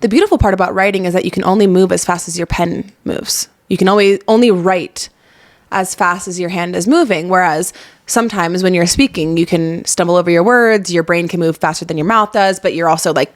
The beautiful part about writing is that you can only move as fast as your pen moves. You can only write as fast as your hand is moving. Whereas sometimes when you're speaking, you can stumble over your words, your brain can move faster than your mouth does, but you're also like,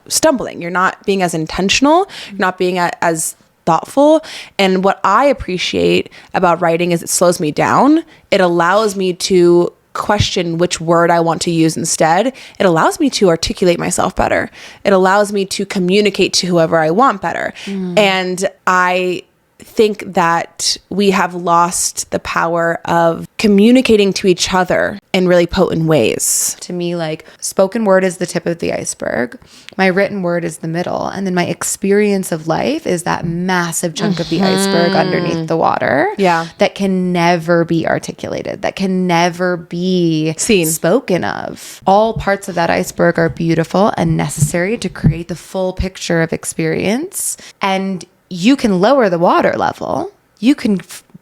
stumbling. You're not being as intentional, you're not being as thoughtful. And what I appreciate about writing is it slows me down. It allows me to question which word I want to use instead. It allows me to articulate myself better. It allows me to communicate to whoever I want better. And I think that we have lost the power of communicating to each other in really potent ways. To me, like, spoken word is the tip of the iceberg. My written word is the middle. And then my experience of life is that massive chunk of the iceberg underneath the water. Yeah. That can never be articulated, that can never be seen, spoken of. All parts of that iceberg are beautiful and necessary to create the full picture of experience. And you can lower the water level. You can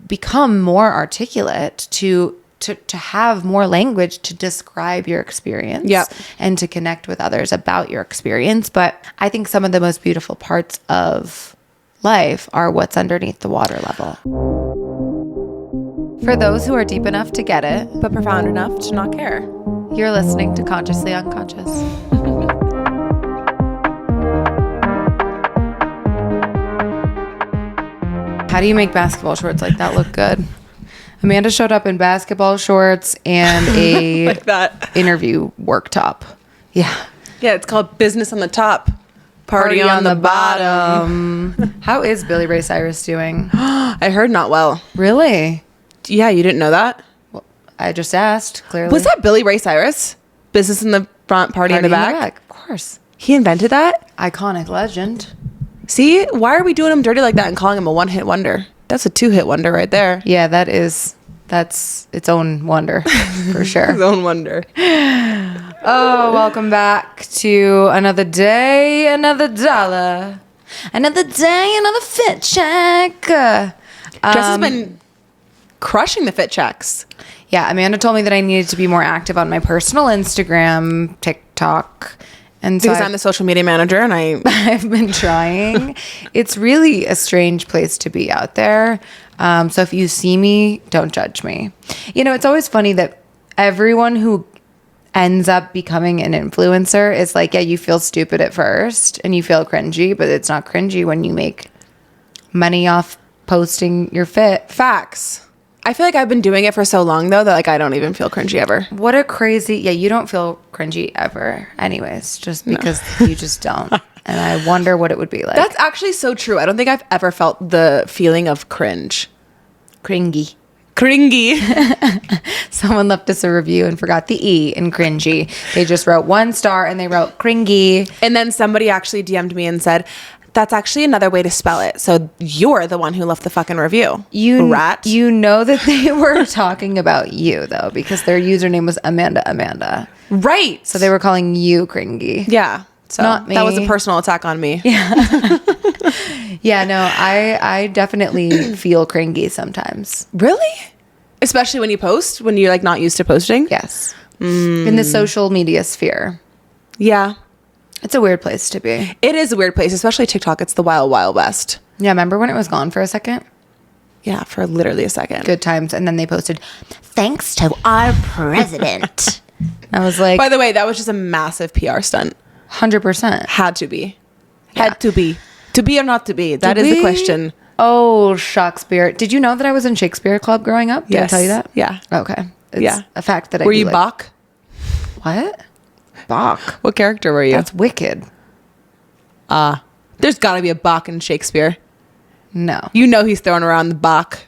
become more articulate to have more language to describe your experience and to connect with others about your experience. But I think some of the most beautiful parts of life are what's underneath the water level. For those who are deep enough to get it, but profound enough to not care, you're listening to Consciously Unconscious. How do you make basketball shorts like that look good? Amanda showed up in basketball shorts and a like that interview work top. Yeah. Yeah, it's called business on the top, party on the bottom. How is Billy Ray Cyrus doing? I heard not well. Really? Yeah, you didn't know that? Well, I just asked, clearly. Was that Billy Ray Cyrus? Business in the front, party in the back? Of course. He invented that? Iconic legend. See, why are we doing him dirty like that and calling him a one-hit wonder? That's a two-hit wonder right there. Yeah, that's its own wonder, for sure. Its own wonder. Oh, welcome back to another day, another dollar. Another day, another fit check. Jessa's been crushing the fit checks. Yeah, Amanda told me that I needed to be more active on my personal Instagram, TikTok. And so because I'm the social media manager and I've been trying. It's really a strange place to be out there. So if you see me, don't judge me. It's always funny that everyone who ends up becoming an influencer is like, yeah, you feel stupid at first and you feel cringy, but it's not cringy when you make money off posting your fit. Facts. I feel like I've been doing it for so long, though, that like I don't even feel cringy ever. What a crazy... Yeah, you don't feel cringy ever anyways, just because you just don't. And I wonder what it would be like. That's actually so true. I don't think I've ever felt the feeling of cringe. Cringy. Someone left us a review and forgot the E in cringy. They just wrote 1 star and they wrote cringy. And then somebody actually DM'd me and said... That's actually another way to spell it. So you're the one who left the fucking review. You rat. You know that they were talking about you, though, because their username was Amanda. Right. So they were calling you cringy. Yeah. So not me. That was a personal attack on me. Yeah. Yeah, no, I definitely feel cringy sometimes. Really? Especially when you post, when you're like not used to posting? Yes. In the social media sphere. Yeah. It's a weird place to be. It is a weird place, especially TikTok. It's the wild, wild west. Yeah, remember when it was gone for a second? Yeah, for literally a second. Good times. And then they posted, thanks to our president. I was like... By the way, that was just a massive PR stunt. 100%. Had to be. Yeah. Had to be. To be or not to be? That is the question. Oh, Shakespeare. Did you know that I was in Shakespeare Club growing up? Did I tell you that? Yeah. Okay. It's a fact that I Were you Bach? What? Bach. What character were you? That's wicked. There's got to be a Bach in Shakespeare. No. You know he's throwing around the Bach.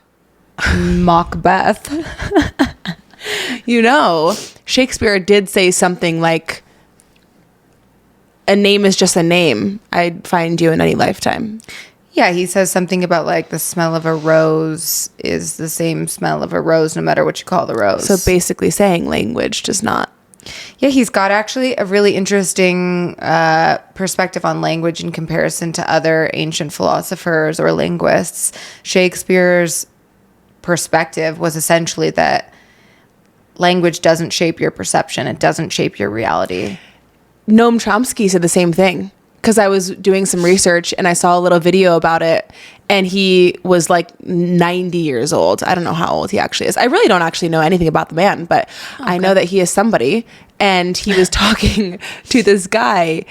Macbeth. Shakespeare did say something like, a name is just a name. I'd find you in any lifetime. Yeah, he says something about like the smell of a rose is the same smell of a rose no matter what you call the rose. So basically saying language does not. Yeah, he's got actually a really interesting perspective on language in comparison to other ancient philosophers or linguists. Shakespeare's perspective was essentially that language doesn't shape your perception. It doesn't shape your reality. Noam Chomsky said the same thing. because I was doing some research and I saw a little video about it, and he was like 90 years old. I don't know how old he actually is. I really don't actually know anything about the man, but I know that he is somebody. And he was talking to this guy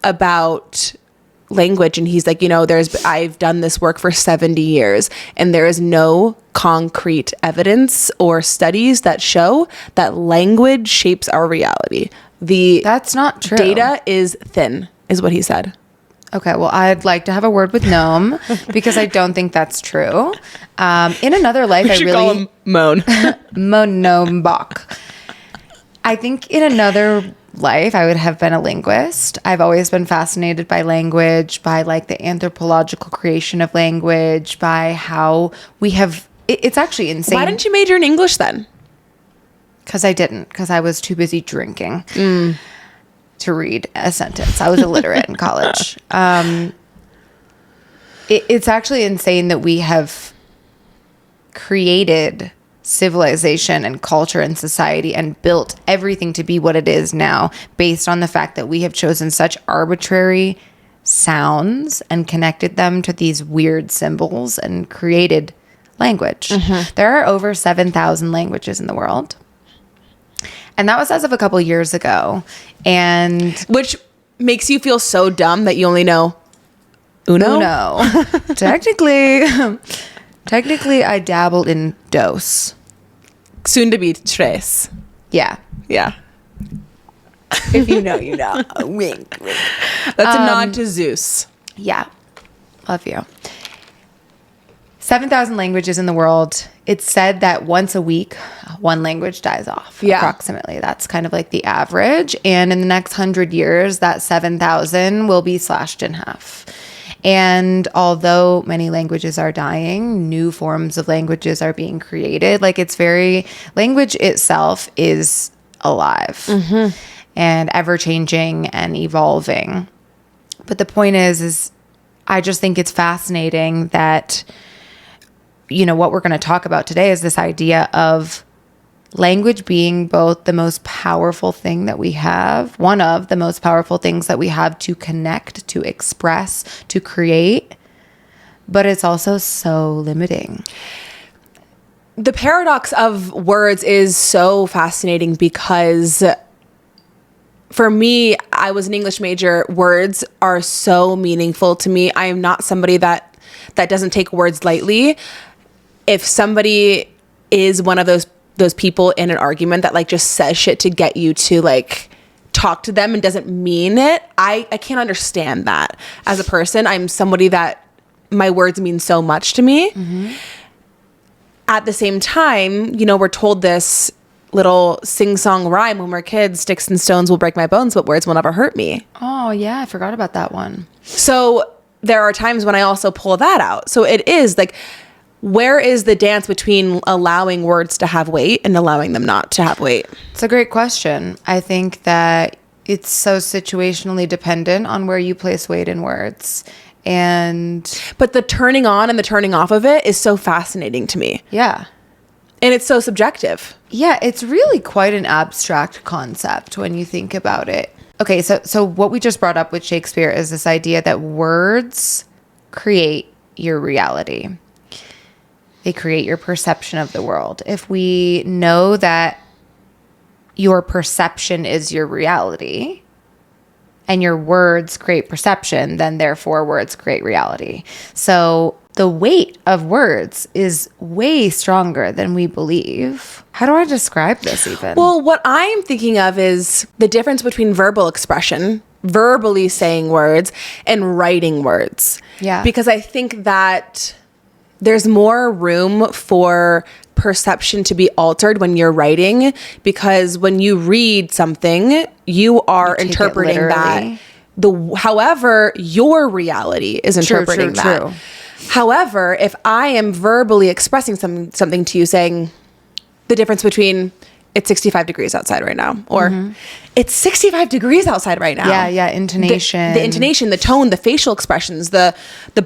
about language, and he's like, I've done this work for 70 years, and there is no concrete evidence or studies that show that language shapes our reality. That's not true. Data is thin, is what he said. Okay, well, I'd like to have a word with Noam because I don't think that's true. In another life, I really call him Moan. Noam Bach. I think in another life, I would have been a linguist. I've always been fascinated by language, by like the anthropological creation of language, by how we have. It's actually insane. Why didn't you major in English then? Because I didn't. Because I was too busy drinking to read a sentence. I was illiterate in college. It's actually insane that we have created civilization and culture and society and built everything to be what it is now based on the fact that we have chosen such arbitrary sounds and connected them to these weird symbols and created language. There are over 7,000 languages in the world. And that was as of a couple years ago. And which makes you feel so dumb that you only know uno. Technically, I dabbled in dos. Soon to be tres. Yeah. Yeah. If you know, you know. Wink, wink. That's a nod to Zeus. Yeah. Love you. 7,000 languages in the world. It's said that once a week, one language dies off. Yeah. Approximately. That's kind of like the average. And in the next 100 years, that 7,000 will be slashed in half. And although many languages are dying, new forms of languages are being created. Like language itself is alive and ever changing and evolving. But the point is I just think it's fascinating that, what we're going to talk about today is this idea of language being both the most powerful thing that we have, one of the most powerful things that we have to connect, to express, to create, but it's also so limiting. The paradox of words is so fascinating because for me, I was an English major. Words are so meaningful to me. I am not somebody that doesn't take words lightly. If somebody is one of those people in an argument that like just says shit to get you to like talk to them and doesn't mean it, I can't understand that as a person. I'm somebody that my words mean so much to me. At the same time, we're told this little sing-song rhyme when we're kids: sticks and stones will break my bones, but words will never hurt me. Oh yeah, I forgot about that one. So there are times when I also pull that out. So it is like, where is the dance between allowing words to have weight and allowing them not to have weight? It's a great question. I think that it's so situationally dependent on where you place weight in words. But the turning on and the turning off of it is so fascinating to me. Yeah. And it's so subjective. Yeah, it's really quite an abstract concept when you think about it. Okay, so what we just brought up with Shakespeare is this idea that words create your reality. They create your perception of the world. If we know that your perception is your reality and your words create perception, then therefore words create reality. So the weight of words is way stronger than we believe. How do I describe this even? Well, what I'm thinking of is the difference between verbal expression, verbally saying words, and writing words. Yeah. Because I think that there's more room for perception to be altered when you're writing, because when you read something, you are interpreting that. However, your reality is interpreting that. True. However, if I am verbally expressing something to you, saying the difference between it's 65 degrees outside right now, or it's 65 degrees outside right now. Yeah, intonation. The intonation, the tone, the facial expressions, the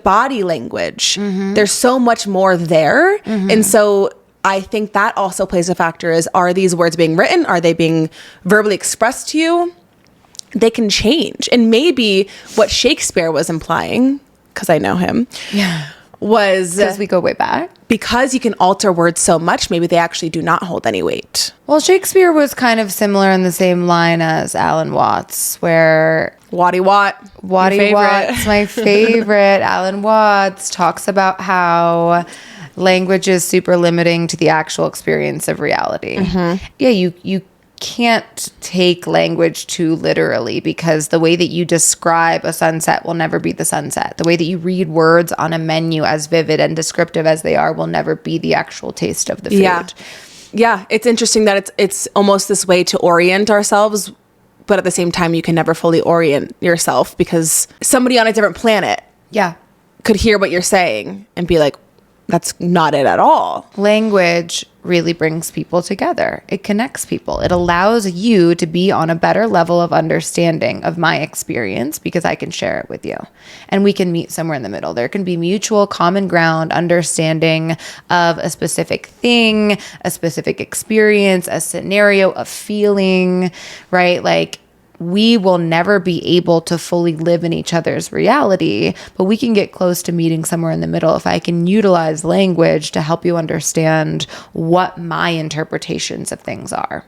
body language. There's so much more there. And so I think that also plays a factor is, are these words being written? Are they being verbally expressed to you? they can change. And maybe what Shakespeare was implying, because I know him, was Because we go way back. because you can alter words so much, maybe they actually do not hold any weight. Well, Shakespeare was kind of similar in the same line as Alan Watts, where Watty Watt. Watty Watts, my favorite, Alan Watts, talks about how language is super limiting to the actual experience of reality. Yeah, you can't take language too literally, because the way that you describe a sunset will never be the sunset. The way that you read words on a menu, as vivid and descriptive as they are, will never be the actual taste of the food. Yeah, it's interesting that it's almost this way to orient ourselves, but at the same time, you can never fully orient yourself, because somebody on a different planet could hear what you're saying and be like, that's not it at all. Language really brings people together. It connects people. It allows you to be on a better level of understanding of my experience, because I can share it with you. And we can meet somewhere in the middle. There can be mutual common ground understanding of a specific thing, a specific experience, a scenario, a feeling, right? Like, we will never be able to fully live in each other's reality, but we can get close to meeting somewhere in the middle if I can utilize language to help you understand what my interpretations of things are.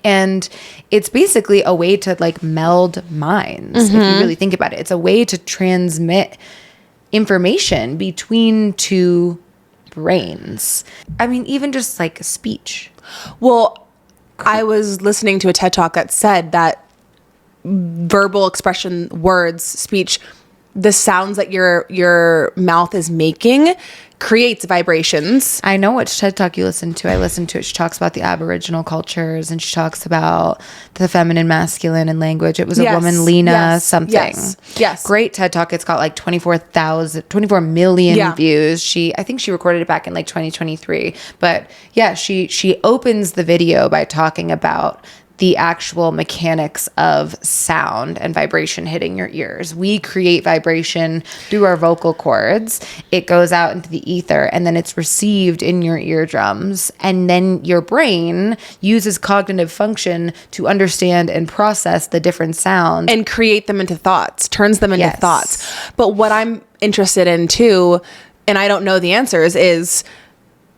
And it's basically a way to like meld minds. If you really think about it, it's a way to transmit information between two brains. I mean, even just like speech. Well, I was listening to a TED Talk that said that verbal expression, words, speech, the sounds that your mouth is making creates vibrations. I know which TED Talk you listen to. I listened to it. She talks about the Aboriginal cultures, and she talks about the feminine, masculine, and language. It was a woman, Lena something. Yes. Great TED Talk. It's got like 24 million views. I think she recorded it back in like 2023. But yeah, she opens the video by talking about the actual mechanics of sound and vibration hitting your ears. We create vibration through our vocal cords. It goes out into the ether, and then it's received in your eardrums. And then your brain uses cognitive function to understand and process the different sounds. And create them into thoughts, turns them into thoughts. But what I'm interested in too, and I don't know the answers, is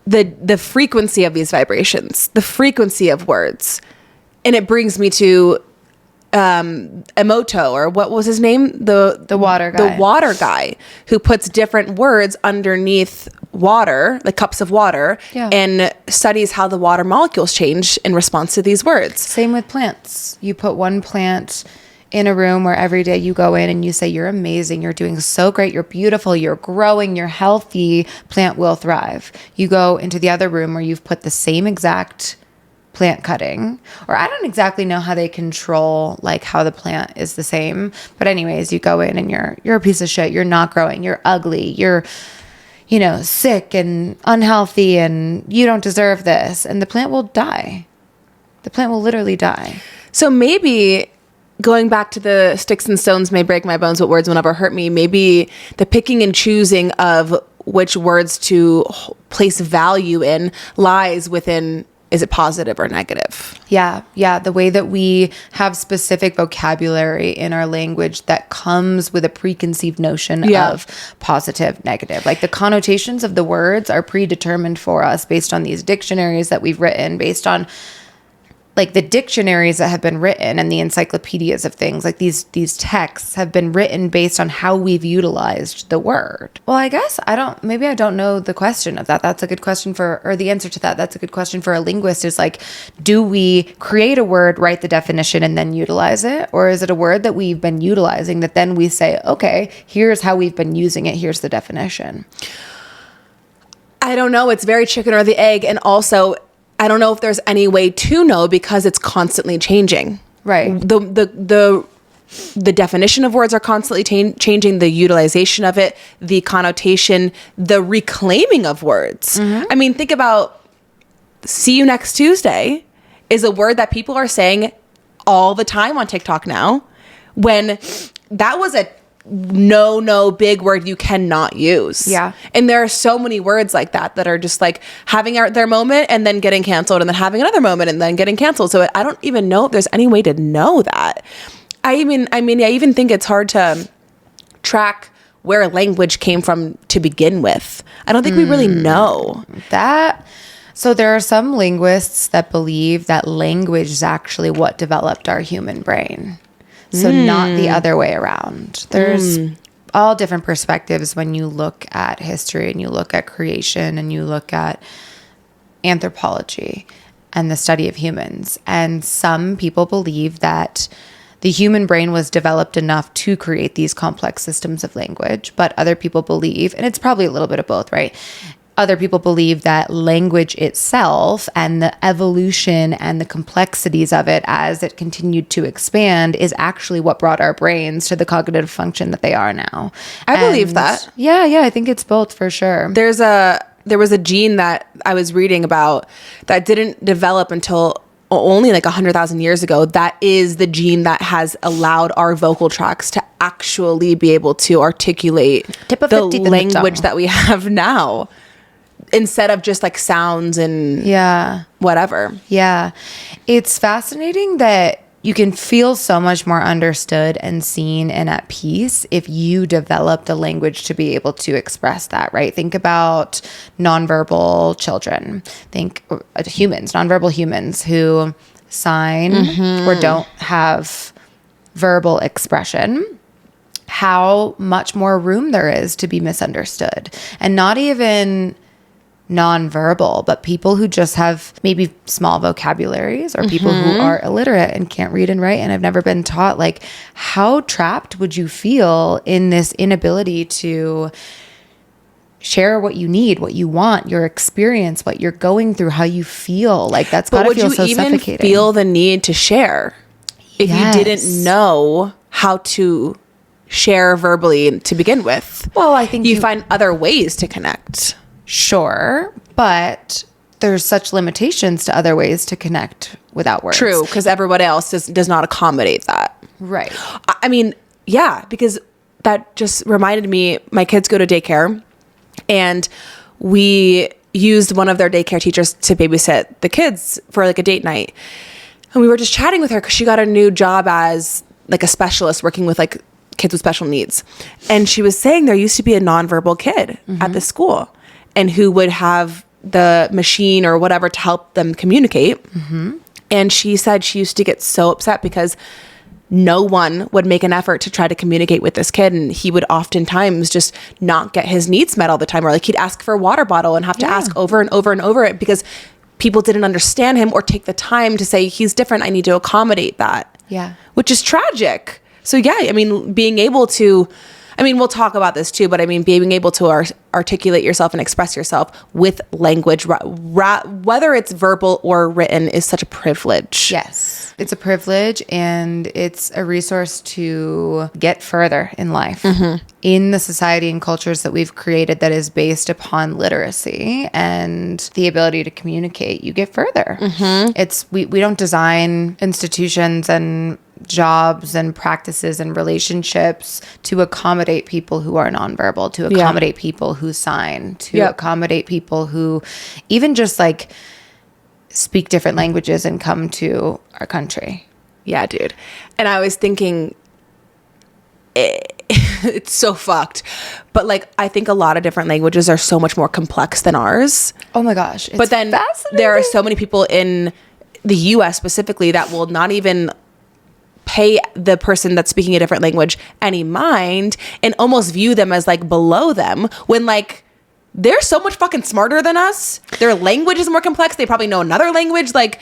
the frequency of these vibrations, the frequency of words. And it brings me to Emoto, or what was his name? The water guy. The water guy who puts different words underneath water, like cups of water, and studies how the water molecules change in response to these words. Same with plants. You put one plant in a room where every day you go in and you say, you're amazing, you're doing so great, you're beautiful, you're growing, you're healthy, plant will thrive. You go into the other room where you've put the same exact plant cutting, or I don't exactly know how they control like how the plant is the same, but anyways, you go in and you're a piece of shit, you're not growing, you're ugly, you're sick and unhealthy, and you don't deserve this, and the plant will die. The plant will literally die. So maybe going back to the sticks and stones may break my bones, but words will never hurt me, maybe the picking and choosing of which words to place value in lies within, is it positive or negative? Yeah. The way that we have specific vocabulary in our language that comes with a preconceived notion of positive, negative. Like the connotations of the words are predetermined for us based on these dictionaries that we've written, based on like the dictionaries that have been written and the encyclopedias of things. Like these texts have been written based on how we've utilized the word. Well, I guess I don't know the question of that. That's a good question or the answer to that. That's a good question for a linguist, is like, do we create a word, write the definition, and then utilize it? Or is it a word that we've been utilizing that then we say, okay, here's how we've been using it, here's the definition? I don't know. It's very chicken or the egg. And also, I don't know if there's any way to know, because it's constantly changing. Right. The definition of words are constantly changing, the utilization of it, the connotation, the reclaiming of words. I mean, think about see you next Tuesday is a word that people are saying all the time on TikTok now, when that was a no big word you cannot use. Yeah. And there are so many words like that are just like having their moment and then getting canceled, and then having another moment and then getting canceled. So I don't even know if there's any way to know that. I even think it's hard to track where language came from to begin with. I don't think we really know that. So there are some linguists that believe that language is actually what developed our human brain. So not the other way around. There's all different perspectives when you look at history and you look at creation and you look at anthropology and the study of humans. And some people believe that the human brain was developed enough to create these complex systems of language, but other people believe, and it's probably a little bit of both, right? Other people believe that language itself and the evolution and the complexities of it as it continued to expand is actually what brought our brains to the cognitive function that they are now. I believe that. Yeah, I think it's both for sure. There was a gene that I was reading about that didn't develop until only like 100,000 years ago. That is the gene that has allowed our vocal tracts to actually be able to articulate the language that we have now, instead of just like sounds and whatever. Yeah. It's fascinating that you can feel so much more understood and seen and at peace if you developed a language to be able to express that, right? Think about nonverbal children. Think nonverbal humans who sign or don't have verbal expression. How much more room there is to be misunderstood. And not even nonverbal, but people who just have maybe small vocabularies, or people who are illiterate and can't read and write and have never been taught. Like, how trapped would you feel in this inability to share what you need, what you want, your experience, what you're going through, how you feel? Like, that's gotta feel so suffocating. But would you even feel the need to share if you didn't know how to share verbally to begin with? Well, I think you find other ways to connect. Sure, but there's such limitations to other ways to connect without words. True, because everybody else does not accommodate that. Right. I mean, yeah, because that just reminded me, my kids go to daycare, and we used one of their daycare teachers to babysit the kids for like a date night. And we were just chatting with her because she got a new job as like a specialist working with like kids with special needs. And she was saying there used to be a nonverbal kid at the school, and who would have the machine or whatever to help them communicate. And she said she used to get so upset because no one would make an effort to try to communicate with this kid. And he would oftentimes just not get his needs met all the time. Or like he'd ask for a water bottle and have to ask over and over and over it because people didn't understand him or take the time to say, he's different, I need to accommodate that. Yeah. Which is tragic. So yeah, I mean, being able to, I mean, we'll talk about this too, but I mean, being able to articulate yourself and express yourself with language, whether it's verbal or written, is such a privilege. Yes, it's a privilege, and it's a resource to get further in life. In the society and cultures that we've created that is based upon literacy and the ability to communicate, you get further. It's we don't design institutions and jobs and practices and relationships to accommodate people who are nonverbal, to accommodate people who sign, to accommodate people who even just like speak different languages and come to our country. Yeah, dude. And I was thinking, it's so fucked. But like, I think a lot of different languages are so much more complex than ours. Oh my gosh. But then there are so many people in the US specifically that will not even pay the person that's speaking a different language any mind and almost view them as like below them, when like they're so much fucking smarter than us. Their language is more complex. They probably know another language. Like,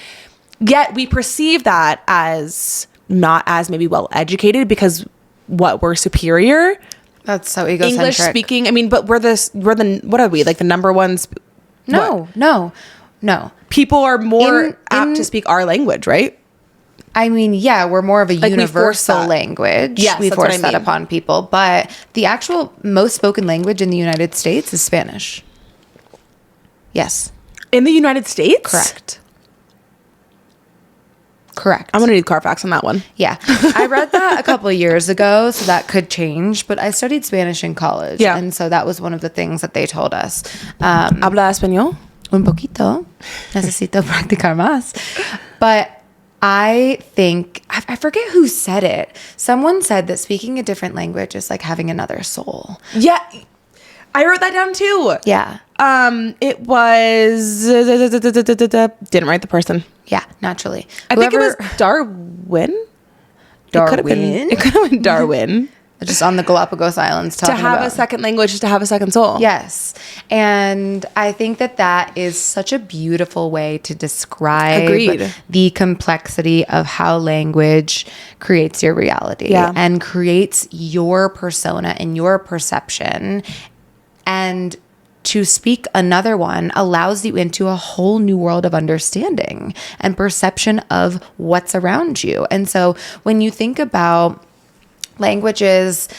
yet we perceive that as not as maybe well educated because we're superior. That's so egocentric. English speaking. I mean, but we're the what are we, like the number ones? No. People are more apt to speak our language, right? I mean, yeah, we're more of a like universal language. Yes, we force that mean. upon people. But the actual most spoken language in the United States is Spanish. Yes. In the United States? Correct. I'm going to need Carfax on that one. Yeah. I read that a couple of years ago, so that could change. But I studied Spanish in college. Yeah. And so that was one of the things that they told us. ¿Habla español? Un poquito. Necesito practicar más. But I think, I forget who said it. Someone said that speaking a different language is like having another soul. Yeah. I wrote that down too. Yeah. It was, didn't write the person. Yeah, naturally. I think it was Darwin. Darwin? It could have been Darwin. Just on the Galapagos Islands To have a second language is to have a second soul. Yes. And I think that that is such a beautiful way to describe Agreed. the complexity of how language creates your reality and creates your persona and your perception. And to speak another one allows you into a whole new world of understanding and perception of what's around you. And so when you think about languages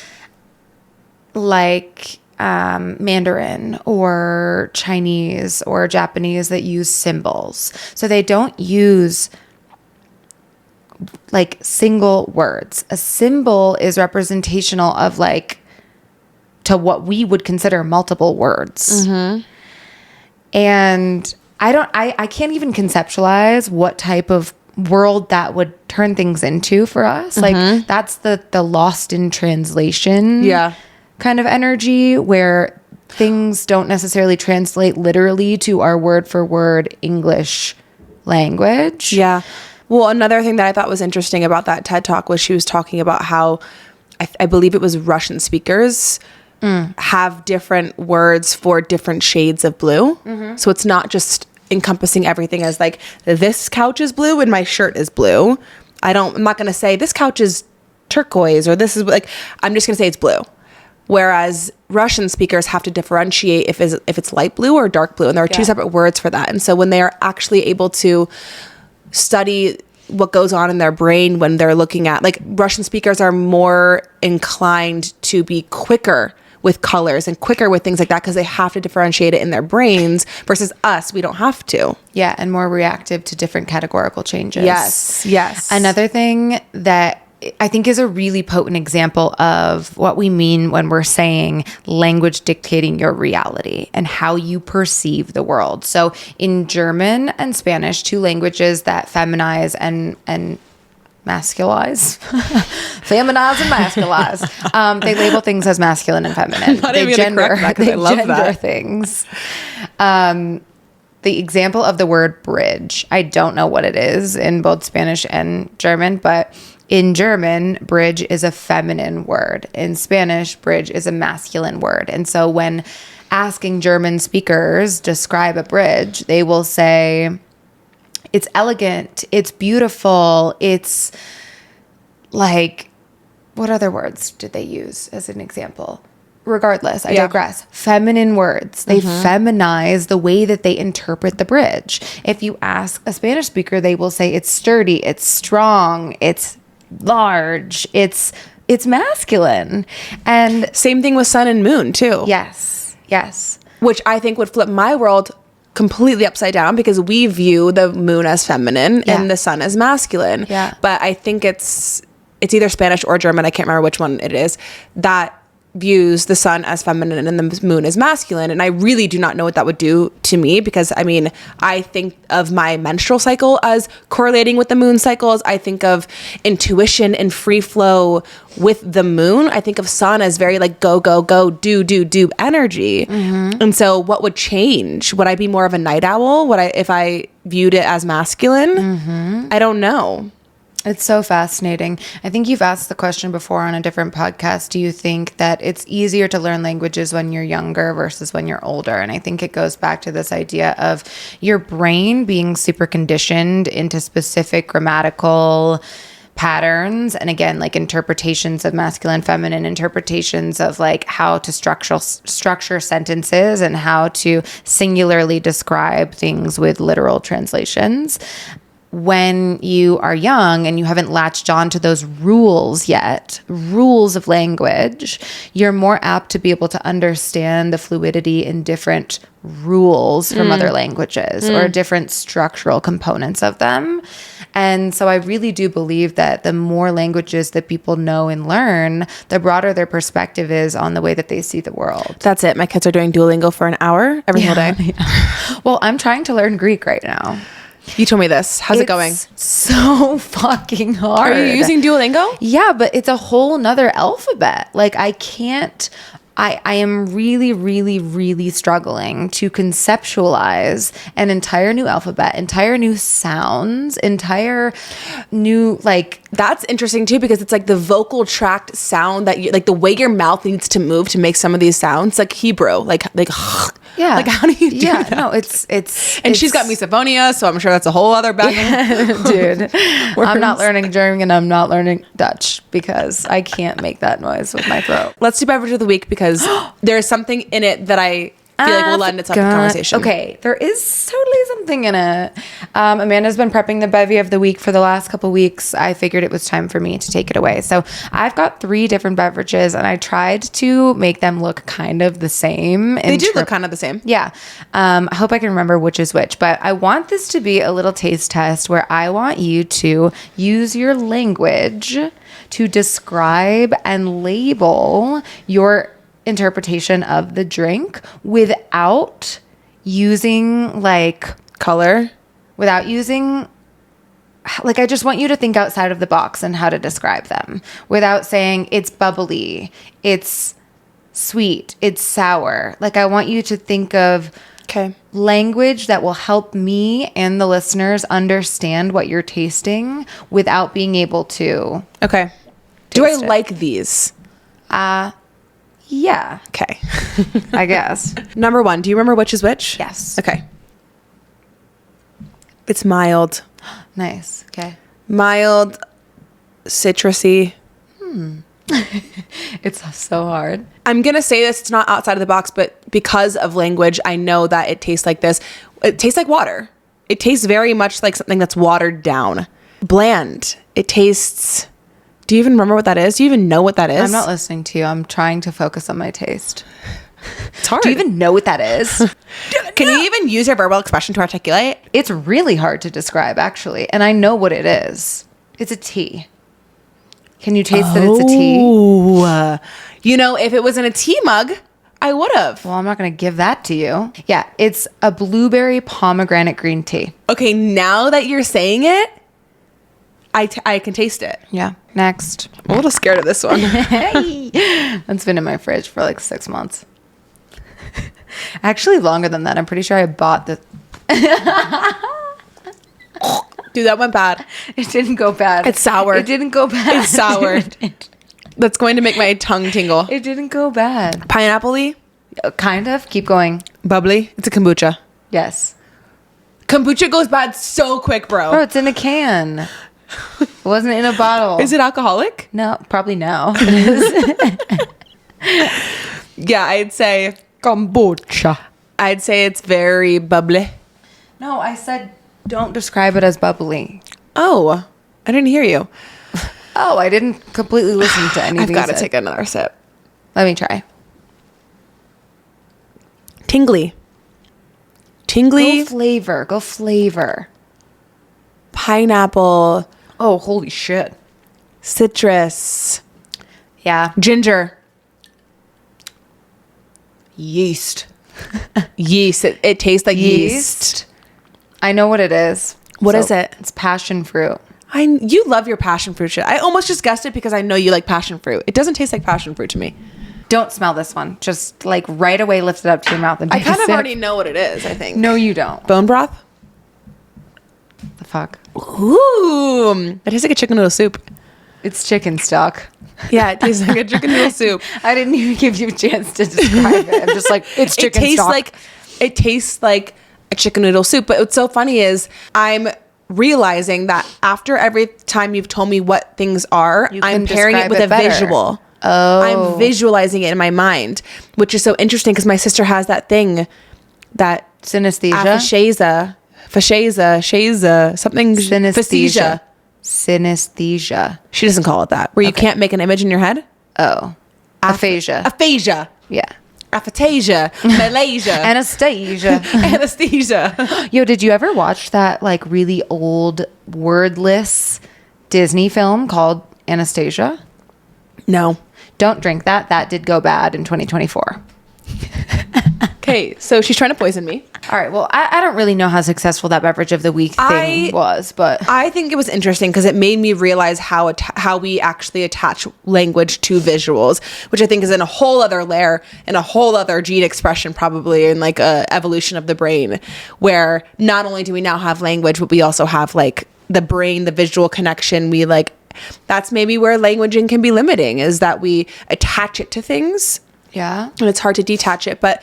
like Mandarin or Chinese or Japanese that use symbols, so they don't use like single words. A symbol is representational of like to what we would consider multiple words. And I can't even conceptualize what type of world that would turn things into for us. Like that's the lost in translation kind of energy where things don't necessarily translate literally to our word for word English language. Yeah. Well, another thing that I thought was interesting about that TED Talk was she was talking about how I believe it was Russian speakers have different words for different shades of blue. So it's not just encompassing everything as like, this couch is blue and my shirt is blue. I'm not going to say this couch is turquoise or this is like, I'm just going to say it's blue. Whereas Russian speakers have to differentiate if it's light blue or dark blue. And there are two separate words for that. And so when they are actually able to study what goes on in their brain when they're looking at, like, Russian speakers are more inclined to be quicker with colors and quicker with things like that because they have to differentiate it in their brains versus us. We don't have to. Yeah, and more reactive to different categorical changes. Yes. Another thing that I think is a really potent example of what we mean when we're saying language dictating your reality and how you perceive the world. So in German and Spanish, two languages that feminize and masculize, feminize and masculize. They label things as masculine and feminine. They gender things. The example of the word bridge, I don't know what it is in both Spanish and German, but in German, bridge is a feminine word. In Spanish, bridge is a masculine word. And so when asking German speakers describe a bridge, they will say, it's elegant, it's beautiful, it's like, what other words did they use as an example? Regardless, I digress. Feminine words. They feminize the way that they interpret the bridge. If you ask a Spanish speaker, they will say it's sturdy, it's strong, it's large, it's masculine. And same thing with sun and moon too. Yes. Which I think would flip my world completely upside down because we view the moon as feminine and the sun as masculine. Yeah. But I think it's either Spanish or German, I can't remember which one it is, that views the sun as feminine and the moon as masculine. And I really do not know what that would do to me because, I mean, I think of my menstrual cycle as correlating with the moon cycles. I think of intuition and free flow with the moon. I think of sun as very like go, go, go, do energy. And so what would change? Would I be more of a night owl? If I viewed it as masculine? I don't know. It's so fascinating. I think you've asked the question before on a different podcast. Do you think that it's easier to learn languages when you're younger versus when you're older? And I think it goes back to this idea of your brain being super conditioned into specific grammatical patterns. And again, like interpretations of masculine, feminine, interpretations of like how to structure sentences and how to singularly describe things with literal translations. When you are young and you haven't latched on to those rules yet, rules of language, you're more apt to be able to understand the fluidity in different rules from other languages or different structural components of them. And so I really do believe that the more languages that people know and learn, the broader their perspective is on the way that they see the world. That's it. My kids are doing Duolingo for an hour every single day. Well, I'm trying to learn Greek right now. You told me this. How's it going? So fucking hard. Are you using Duolingo? Yeah, but it's a whole nother alphabet. Like I can't, I am really, really, really struggling to conceptualize an entire new alphabet, entire new sounds, entire new, like. That's interesting too, because it's like the vocal tract sound that you, like the way your mouth needs to move to make some of these sounds, like Hebrew, like Yeah. Like how do you do that? No, it's and she's got misophonia, so I'm sure that's a whole other bag. Dude, I'm not learning German and I'm not learning Dutch because I can't make that noise with my throat. Let's do beverage of the week because there's something in it that I feel like will lend itself to conversation. Okay, there is totally something in it. Amanda's been prepping the bevy of the week for the last couple weeks. I figured it was time for me to take it away. So I've got 3 different beverages and I tried to make them look kind of the same. They do look kind of the same. Yeah. I hope I can remember which is which, but I want this to be a little taste test where I want you to use your language to describe and label your interpretation of the drink without using like Color. without using like I just want you to think outside of the box and how to describe them without saying it's bubbly, it's sweet, it's sour. Like I want you to think of language that will help me and the listeners understand what you're tasting without being able to. Okay. Do I Taste it. like these? Yeah, Okay. I guess. Number 1, do you remember which is which? Yes. Okay. It's mild. Nice. Okay. Mild, citrusy. It's so hard. I'm going to say this, it's not outside of the box, but because of language, I know that it tastes like this. It tastes like water. It tastes very much like something that's watered down. Bland. It tastes... Do you even remember what that is? Do you even know what that is? I'm not listening to you. I'm trying to focus on my taste. It's hard. Do you even know what that is? Can you even use your verbal expression to articulate? It's really hard to describe, actually. And I know what it is. It's a tea. Can you taste that it's a tea? Oh. You know, if it was in a tea mug, I would have. Well, I'm not going to give that to you. Yeah, it's a blueberry pomegranate green tea. Okay, now that you're saying it, I can taste it. Yeah. Next. I'm a little scared of this one. Hey. That's been in my fridge for like 6 months. Actually, longer than that. I'm pretty sure I bought the... Dude, that went bad. It didn't go bad. It's sour. It didn't go bad. It's sour. That's going to make my tongue tingle. It didn't go bad. Pineapple-y? Kind of. Keep going. Bubbly? It's a kombucha. Yes. Kombucha goes bad so quick, bro. Bro, it's in a can. It wasn't in a bottle. Is it alcoholic? No, probably no. Yeah, I'd say Kombucha. I'd say it's very bubbly. No, I said don't describe it as bubbly. Oh, I didn't hear you. Oh, I didn't completely listen to anything. I've got to you said. take another sip. Let me try. Tingly. Go flavor. Go flavor. Pineapple. Oh, holy shit. Citrus. Yeah. Ginger. Yeast. Yeast. It tastes like yeast. I know what it is. What is it? It's passion fruit. You love your passion fruit shit. I almost just guessed it because I know you like passion fruit. It doesn't taste like passion fruit to me. Don't smell this one. Just like right away lift it up to your mouth and I take kind a of sip. already know what it is, I think. No, you don't. Bone broth? The fuck? Ooh. It tastes like a chicken noodle soup. It's chicken stock. Yeah, it tastes like a chicken noodle soup. I didn't even give you a chance to describe it. I'm just like, it's chicken stock. It tastes like a chicken noodle soup. But what's so funny is I'm realizing that after every time you've told me what things are, I'm pairing it describe with it a better. visual. Oh. I'm visualizing it in my mind, which is so interesting because my sister has that thing that Synesthesia? fascia, something Synesthesia. fascia. Synesthesia. She doesn't call it that. Where you can't make an image in your head. Oh. Aphasia. Aphasia. Yeah. Aphasia. Malaysia. Anastasia. Anesthesia. Yo, did you ever watch that like really old wordless Disney film called Anastasia? No. Don't drink that. That did go bad in 2024. Okay, Hey, so she's trying to poison me. All right. Well, I don't really know how successful that beverage of the week thing was, but I think it was interesting because it made me realize how we actually attach language to visuals, which I think is in a whole other layer and a whole other gene expression, probably in like a evolution of the brain, where not only do we now have language, but we also have like the brain, the visual connection. We like, that's maybe where languaging can be limiting, is that we attach it to things. yeah. And it's hard to detach it. But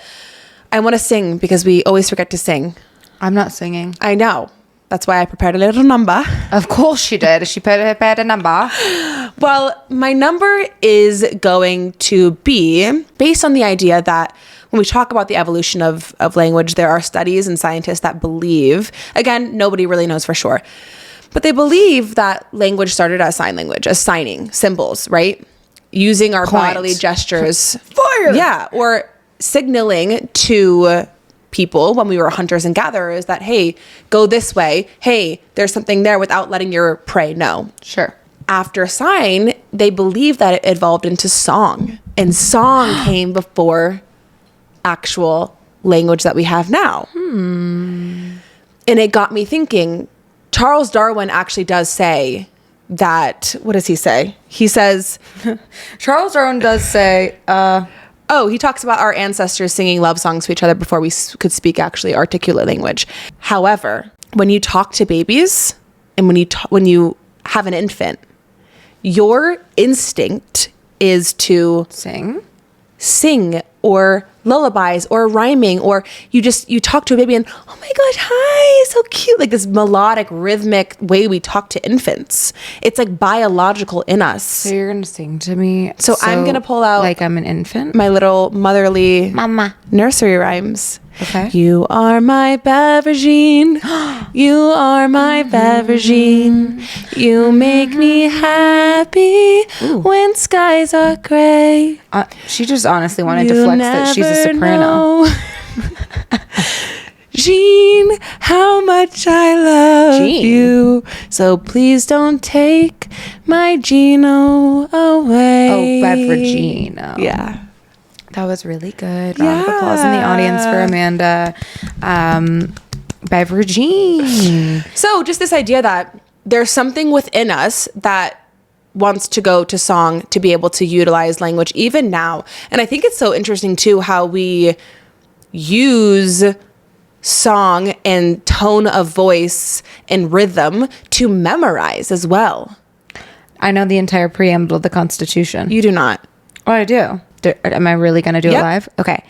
I want to sing because we always forget to sing. I'm not singing. I know. That's why I prepared a little number. Of course she did. She prepared a number. Well, my number is going to be based on the idea that when we talk about the evolution of language, there are studies and scientists that believe, again, nobody really knows for sure, but they believe that language started as sign language, as signing, symbols, right? Using our bodily gestures. Fire! Yeah, or signaling to people when we were hunters and gatherers that, hey, go this way. Hey, there's something there, without letting your prey know. Sure. After sign, they believe that it evolved into song. And song came before actual language that we have now. And it got me thinking, Charles Darwin actually does say that, what does he say? He says, Charles Darwin does say, he talks about our ancestors singing love songs to each other before we could speak actually articulate language. However, when you talk to babies and when you have an infant, your instinct is to sing or lullabies or rhyming, or you talk to a baby and, oh my gosh, hi, so cute. Like this melodic, rhythmic way we talk to infants. It's like biological in us. so you're going to sing to me. So I'm going to pull out like I'm an infant. my little motherly Mama. nursery rhymes. Okay. You are my Beveragine. You are my Beveragine. You make me happy when skies are gray. She just honestly wanted to flex that she's a soprano. Jean, how much I love Jean. you. So please don't take my Gino away. Oh, Beveragine. Yeah. That was really good. Round of applause in the audience for Amanda. Beveragine. So just this idea that there's something within us that wants to go to song to be able to utilize language even now. And I think it's so interesting too how we use song and tone of voice and rhythm to memorize as well. I know the entire preamble of the Constitution. You do not. Oh, I do. Am I really going to do it live? Okay.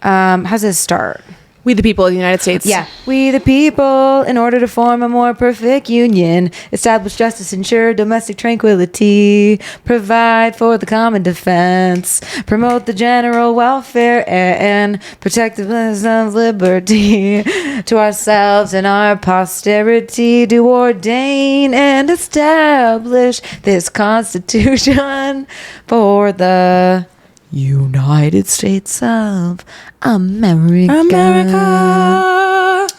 How's this start? We the people of the United States. Yeah. We the people, in order to form a more perfect union, establish justice, ensure domestic tranquility, provide for the common defense, promote the general welfare, and protect the blessings of liberty to ourselves and our posterity, do ordain and establish this Constitution for the United States of America.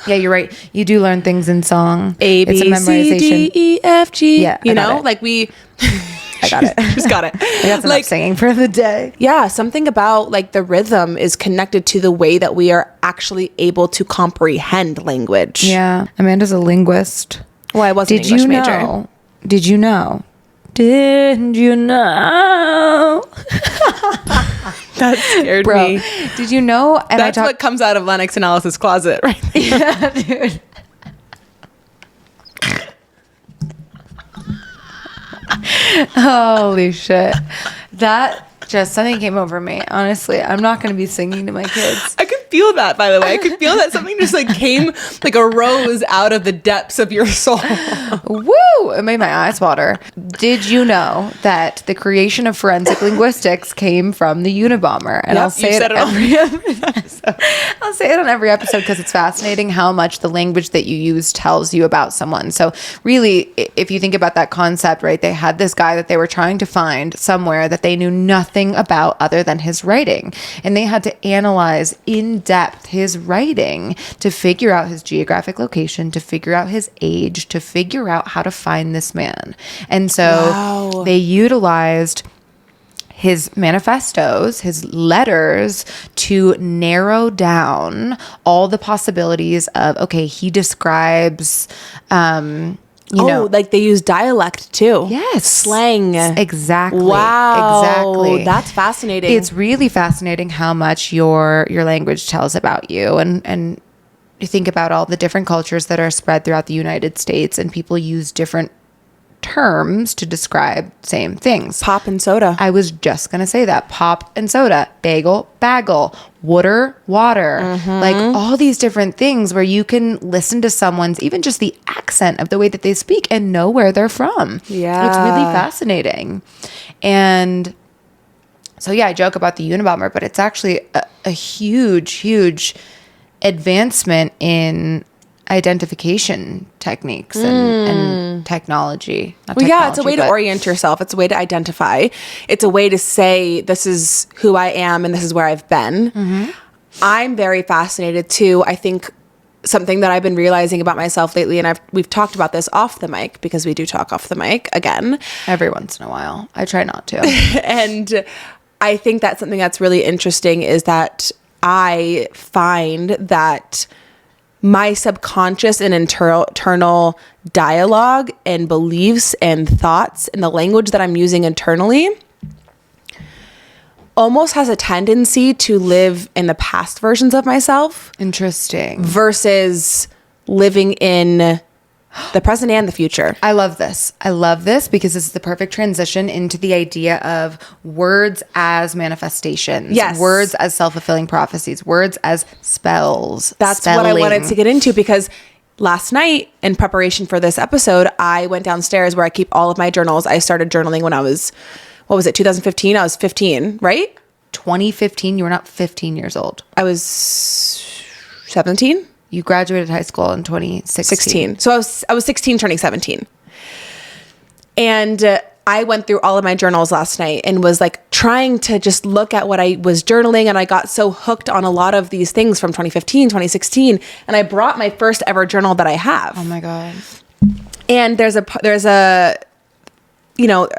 Yeah, you're right. You do learn things in song. A, B, It's a memorization. C, D, E, F, G. Yeah, you I got know, it. like we I got it. just got it. I got some like singing for the day. yeah, something about like the rhythm is connected to the way that we are actually able to comprehend language. Yeah, Amanda's a linguist. Well, I was an English major. Did you know? Did you know? That scared Bro, me. did you know? And That's what comes out of Lennox and Alice's closet, right? Yeah, dude. Holy shit. That just something came over me. Honestly, I'm not going to be singing to my kids. I could feel that, by the way. I could feel that something just like came, like arose out of the depths of your soul. Woo! It made my eyes water. Did you know that the creation of forensic linguistics came from the Unabomber? And Yep, I'll say you've it said it every episode. I'll say it on every episode because it's fascinating how much the language that you use tells you about someone. So really, if you think about that concept, right, they had this guy that they were trying to find somewhere that they knew nothing about other than his writing. And they had to analyze in depth his writing to figure out his geographic location, to figure out his age, to figure out how to find this man. And so Wow. they utilized his manifestos, his letters, to narrow down all the possibilities of, okay, he describes, like they use dialect too. Yes. Slang. Exactly. Wow. Exactly. That's fascinating. It's really fascinating how much your language tells about you. And you think about all the different cultures that are spread throughout the United States, and people use different terms to describe same things. Pop and soda. I was just going to say that. Pop and soda, bagel, bagel, water, water. Like all these different things where you can listen to someone's, even just the accent of the way that they speak, and know where they're from. Yeah. It's really fascinating. And so, yeah, I joke about the Unabomber, but it's actually a huge, huge advancement in identification techniques and technology. It's a way to orient yourself. It's a way to identify. It's a way to say, this is who I am and this is where I've been. I'm very fascinated too. I think something that I've been realizing about myself lately, and we've talked about this off the mic, because we do talk off the mic again. Every once in a while. I try not to. And I think that's something that's really interesting, is that I find that my subconscious and internal dialogue and beliefs and thoughts and the language that I'm using internally almost has a tendency to live in the past versions of myself. Interesting. Versus living in the present and the future. I love this. I love this because it's the perfect transition into the idea of words as manifestations. Yes. Words as self-fulfilling prophecies. Words as spells. That's what I wanted to get into, because last night, in preparation for this episode, I went downstairs where I keep all of my journals. I started journaling when I was, 2015? I was 15, right? 2015? You were not 15 years old. I was 17? You graduated high school in 2016. 16. So I was 16 turning 17. And I went through all of my journals last night and was like trying to just look at what I was journaling. And I got so hooked on a lot of these things from 2015, 2016. And I brought my first ever journal that I have. Oh my God. And there's a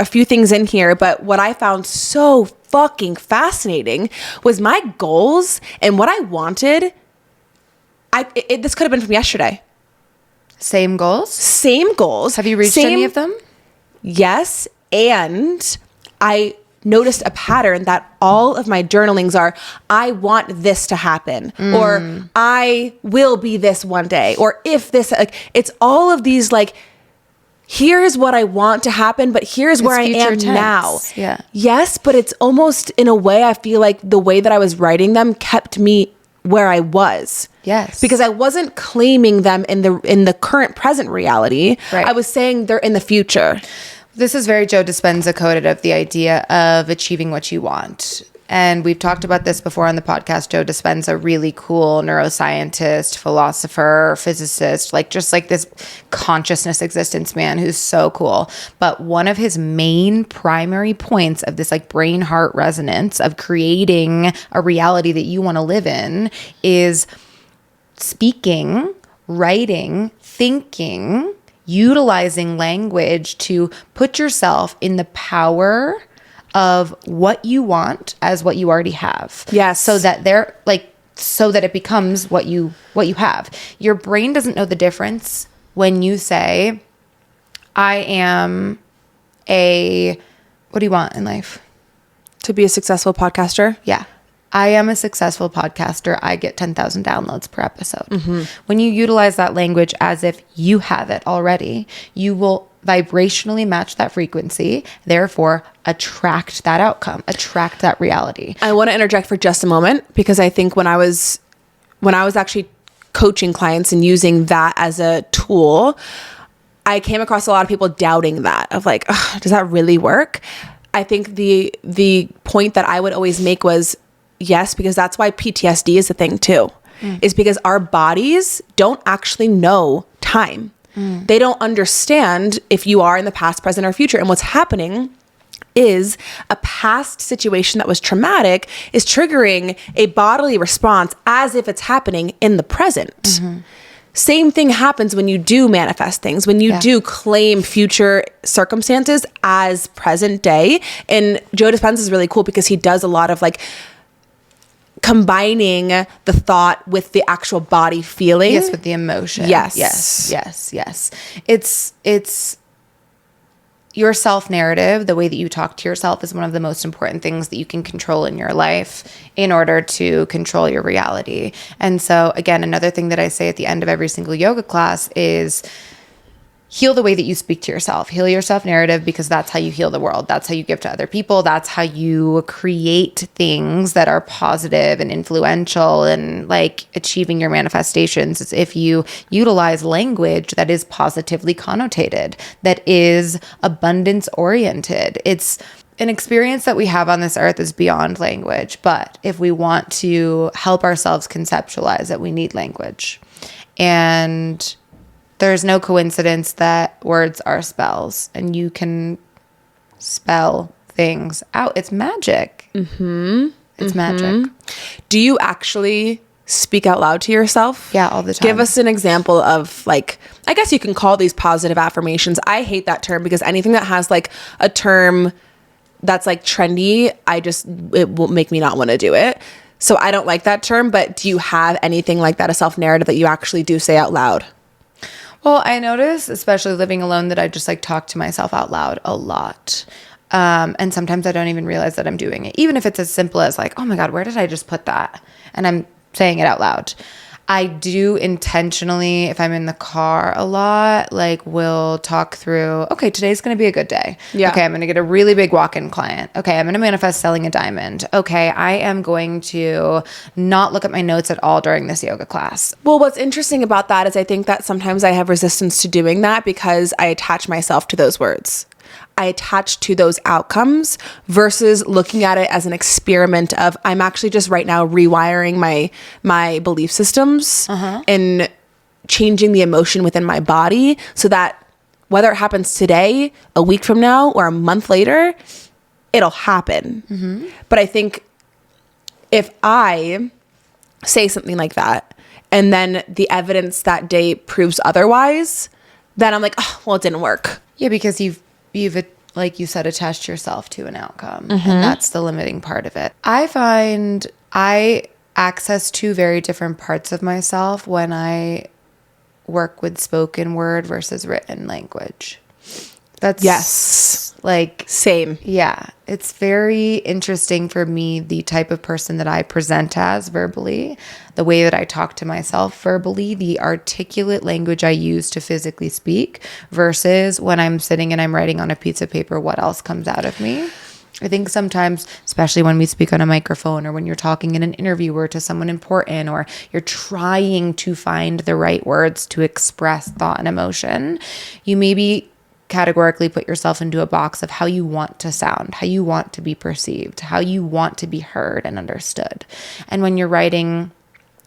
few things in here, but what I found so fucking fascinating was my goals and what I wanted. This could have been from yesterday. Same goals? Same goals. Have you reached any of them? Yes. And I noticed a pattern that all of my journalings are, I want this to happen, or I will be this one day, or if this, like, it's all of these, like, here's what I want to happen, but here's where I am now. Yeah. Yes, but it's almost, in a way, I feel like the way that I was writing them kept me where I was. Yes. Because I wasn't claiming them in the current present reality. Right. I was saying they're in the future. This is very Joe Dispenza coded of the idea of achieving what you want. And we've talked about this before on the podcast. Joe Dispenza, really cool neuroscientist, philosopher, physicist, just this consciousness existence man who's so cool. But one of his main primary points of this brain heart resonance of creating a reality that you want to live in is speaking, writing, thinking, utilizing language to put yourself in the power of what you want as what you already have. Yes. So that it becomes what you have. Your brain doesn't know the difference when you say, I am what do you want in life? To be a successful podcaster? Yeah. I am a successful podcaster. I get 10,000 downloads per episode. Mm-hmm. When you utilize that language as if you have it already, you will vibrationally match that frequency, therefore attract that outcome, attract that reality. I want to interject for just a moment, because I think when I was actually coaching clients and using that as a tool, I came across a lot of people doubting that, of does that really work? I think the point that I would always make was, yes, because that's why PTSD is a thing too, is because our bodies don't actually know time. They don't understand if you are in the past, present, or future. And what's happening is a past situation that was traumatic is triggering a bodily response as if it's happening in the present. same thing happens when you do manifest things, when you do claim future circumstances as present day. And Joe Dispenza is really cool because he does a lot of like combining the thought with the actual body feeling. Yes, with the emotion. Yes. It's your self-narrative, the way that you talk to yourself is one of the most important things that you can control in your life in order to control your reality. And so, again, another thing that I say at the end of every single yoga class is heal the way that you speak to yourself. Heal your self-narrative, because that's how you heal the world. That's how you give to other people. That's how you create things that are positive and influential and like achieving your manifestations. It's if you utilize language that is positively connotated, that is abundance oriented. It's an experience that we have on this earth is beyond language. But if we want to help ourselves conceptualize it, we need language. And there's no coincidence that words are spells, and you can spell things out. It's magic. It's magic. Do you actually speak out loud to yourself? Yeah, all the time. Give us an example of like, I guess you can call these positive affirmations. I hate that term because anything that has like a term that's like trendy, it will make me not want to do it. So I don't like that term, but do you have anything like that, a self-narrative that you actually do say out loud? Well, I notice, especially living alone, that I just like talk to myself out loud a lot. And sometimes I don't even realize that I'm doing it. Even if it's as simple as like, oh my God, where did I just put that? And I'm saying it out loud. I do intentionally, if I'm in the car a lot, like will talk through, okay, today's going to be a good day. Yeah. Okay, I'm going to get a really big walk-in client. Okay, I'm going to manifest selling a diamond. Okay, I am going to not look at my notes at all during this yoga class. Well, what's interesting about that is I think that sometimes I have resistance to doing that because I attach myself to those words. I attach to those outcomes versus looking at it as an experiment of I'm actually just right now rewiring my belief systems and changing the emotion within my body so that whether it happens today, a week from now, or a month later, it'll happen. But I think if I say something like that and then the evidence that day proves otherwise, then I'm like, oh, well, it didn't work. Yeah, because you've like you said, attached yourself to an outcome. And that's the limiting part of it. I find I access two very different parts of myself when I work with spoken word versus written language. That's like same. Yeah. It's very interesting for me, the type of person that I present as verbally, the way that I talk to myself verbally, the articulate language I use to physically speak versus when I'm sitting and I'm writing on a piece of paper, what else comes out of me. I think sometimes, especially when we speak on a microphone or when you're talking in an interview or to someone important, or you're trying to find the right words to express thought and emotion, you maybe categorically put yourself into a box of how you want to sound, how you want to be perceived, how you want to be heard and understood. And when you're writing,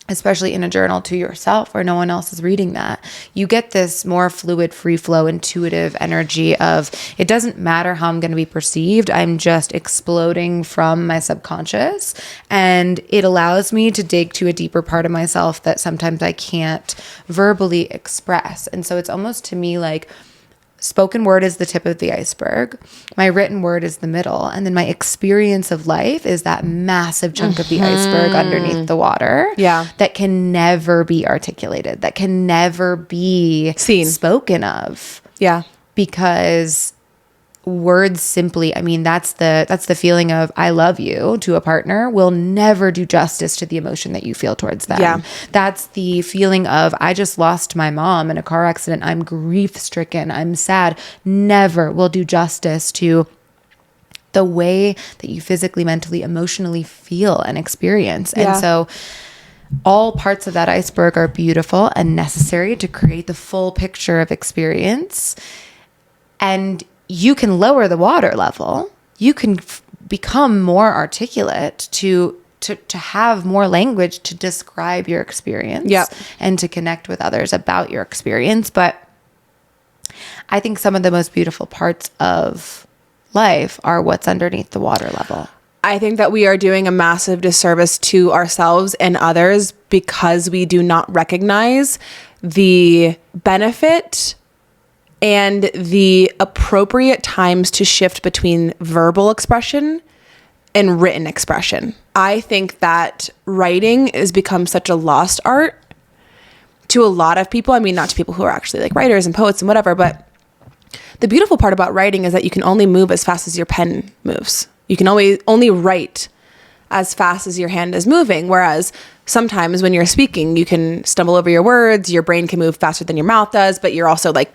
especially in a journal to yourself where no one else is reading that, you get this more fluid, free flow, intuitive energy of it doesn't matter how I'm going to be perceived. I'm just exploding from my subconscious, and it allows me to dig to a deeper part of myself that sometimes I can't verbally express. And so it's almost to me like spoken word is the tip of the iceberg. My written word is the middle. And then my experience of life is that massive chunk of the iceberg underneath the water. Yeah. That can never be articulated, that can never be seen, spoken of. Yeah. Because words simply, I mean, that's the feeling of I love you to a partner will never do justice to the emotion that you feel towards them. Yeah. That's the feeling of I just lost my mom in a car accident. I'm grief stricken. I'm sad. Never will do justice to the way that you physically, mentally, emotionally feel and experience. Yeah. And so all parts of that iceberg are beautiful and necessary to create the full picture of experience. And you can lower the water level. You can become more articulate to have more language to describe your experience. Yep. And to connect with others about your experience. But I think some of the most beautiful parts of life are what's underneath the water level. I think that we are doing a massive disservice to ourselves and others because we do not recognize the benefit and the appropriate times to shift between verbal expression and written expression. I think that writing has become such a lost art to a lot of people. I mean, not to people who are actually like writers and poets and whatever, but the beautiful part about writing is that you can only move as fast as your pen moves. You can only write as fast as your hand is moving. Whereas sometimes when you're speaking, you can stumble over your words, your brain can move faster than your mouth does, but you're also like,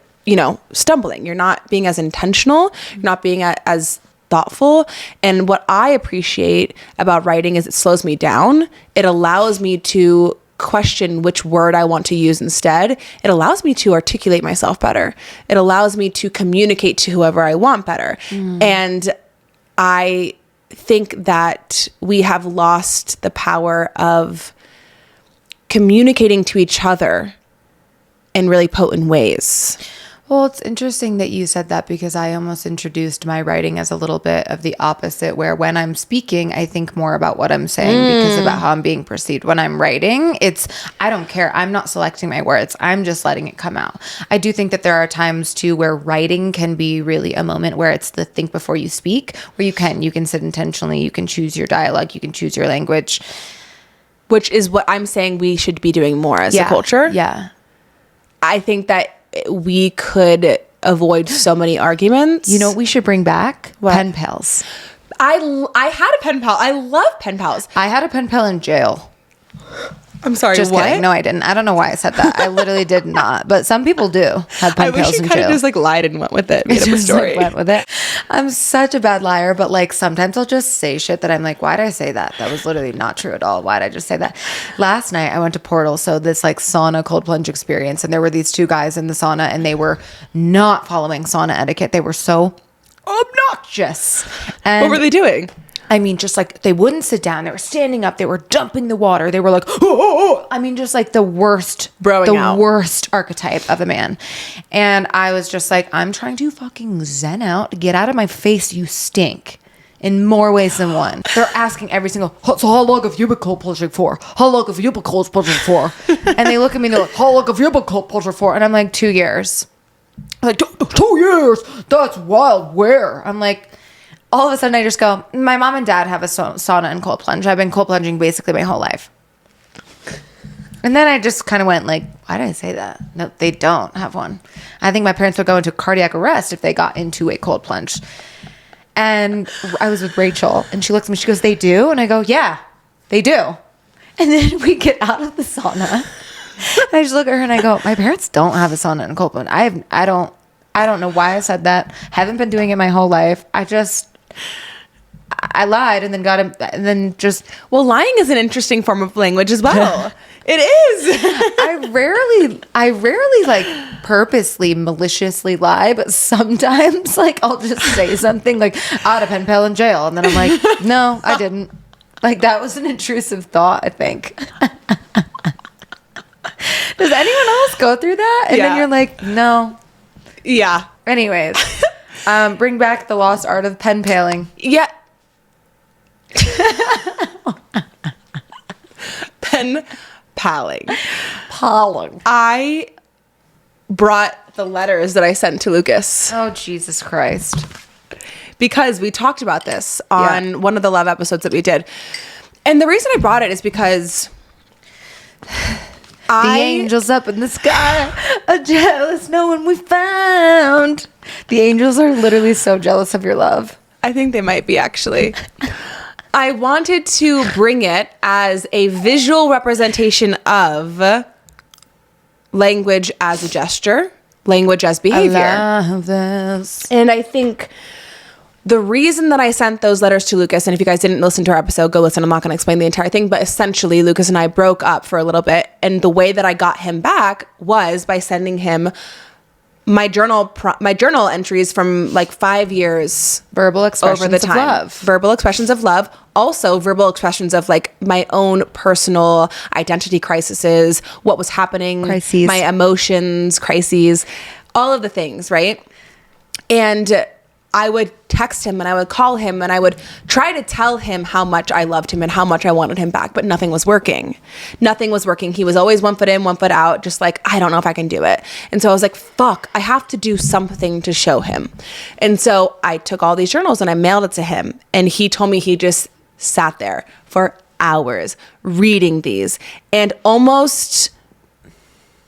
stumbling. You're not being as intentional. You're not being as thoughtful. And what I appreciate about writing is it slows me down. It allows me to question which word I want to use instead. It allows me to articulate myself better. It allows me to communicate to whoever I want better. And I think that we have lost the power of communicating to each other in really potent ways. Well, it's interesting that you said that because I almost introduced my writing as a little bit of the opposite, where when I'm speaking, I think more about what I'm saying because about how I'm being perceived. When I'm writing, I don't care. I'm not selecting my words. I'm just letting it come out. I do think that there are times too where writing can be really a moment where it's the think before you speak, where you can sit intentionally, you can choose your dialogue, you can choose your language. Which is what I'm saying we should be doing more as a culture. Yeah. I think that we could avoid so many arguments. You know what we should bring back? What? Pen pals. I had a pen pal. I love pen pals. I had a pen pal in jail. I'm sorry, Just what? kidding. No, I didn't. I don't know why I said that. I literally did not. But some people do have pen I wish pals you in kind jail. of just like lied and went with it. Made up a Just, story. went with it. I'm such a bad liar, but like sometimes I'll just say shit that I'm like, why did I say that? That was literally not true at all. Why did I just say that? Last night I went to Portal, so this like sauna cold plunge experience, and there were these two guys in the sauna, and they were not following sauna etiquette. They were so obnoxious. And What were they doing? I mean, just like they wouldn't sit down. They were standing up. They were dumping the water. They were like, oh. I mean, just like the worst, worst archetype of a man. And I was just like, I'm trying to fucking zen out. Get out of my face, you stink. In more ways than one. They're asking every single, so how long have you been cold plunging for? How long have you been cold plunging for? And they look at me and they're like, how long have you been cold plunging for? And I'm like, 2 years. I'm like, 2 years? That's wild. Where? I'm like, all of a sudden I just go, my mom and dad have a sauna and cold plunge. I've been cold plunging basically my whole life. And then I just kind of went like, why did I say that? No, they don't have one. I think my parents would go into cardiac arrest if they got into a cold plunge. And I was with Rachel and she looks at me, she goes, they do? And I go, yeah, they do. And then we get out of the sauna. And I just look at her and I go, my parents don't have a sauna and cold plunge. I don't know why I said that. Haven't been doing it my whole life. I lied and then got him and then just. Well, lying is an interesting form of language as well. It is. I rarely like purposely maliciously lie, but sometimes like I'll just say something like I had a pen pal in jail, and then I'm like, no, I didn't. Like that was an intrusive thought, I think. Does anyone else go through that? And then you're like, no. Yeah. Anyways, bring back the lost art of pen paling. Yeah. Pen paling. I brought the letters that I sent to Lucas. Oh, Jesus Christ. Because we talked about this on one of the love episodes that we did. And the reason I brought it is because the angels up in the sky are jealous knowing we found. The angels are literally so jealous of your love. I think they might be, actually. I wanted to bring it as a visual representation of language as a gesture, language as behavior. I love this. And I think the reason that I sent those letters to Lucas, and if you guys didn't listen to our episode, go listen. I'm not going to explain the entire thing, but essentially Lucas and I broke up for a little bit. And the way that I got him back was by sending him my journal entries from like 5 years verbal expressions over the time. Of love. Verbal expressions of love. Also verbal expressions of like my own personal identity crises, what was happening, crises, my emotions, crises, all of the things, right? And I would text him and I would call him and I would try to tell him how much I loved him and how much I wanted him back, but nothing was working. Nothing was working. He was always 1 foot in, 1 foot out, just like, I don't know if I can do it. And so I was like, fuck, I have to do something to show him. And so I took all these journals and I mailed it to him. And he told me he just sat there for hours reading these, and almost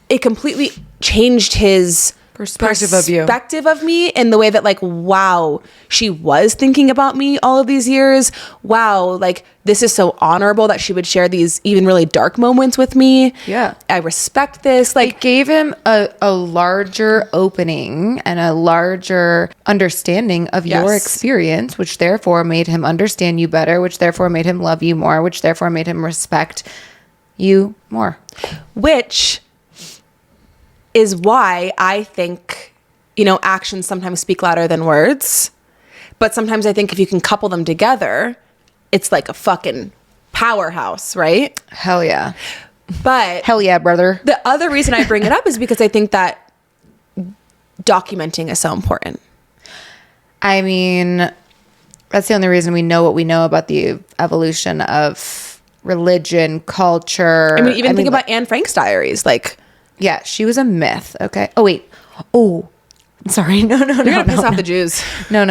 it completely changed his perspective of me in the way that, like, wow, she was thinking about me all of these years. Wow, like, this is so honorable that she would share these even really dark moments with me. Yeah. I respect this. Like, it gave him a larger opening and a larger understanding of your experience, which therefore made him understand you better, which therefore made him love you more, which therefore made him respect you more. Which is why I think, actions sometimes speak louder than words. But sometimes I think if you can couple them together, it's like a fucking powerhouse, right? Hell yeah. But hell yeah, brother. The other reason I bring it up is because I think that documenting is so important. I mean, that's the only reason we know what we know about the evolution of religion, culture. I mean, think about Anne Frank's diaries. Like, yeah, she was a myth. Okay. Oh, wait. Oh, sorry. No. You're going to piss off the Jews. No.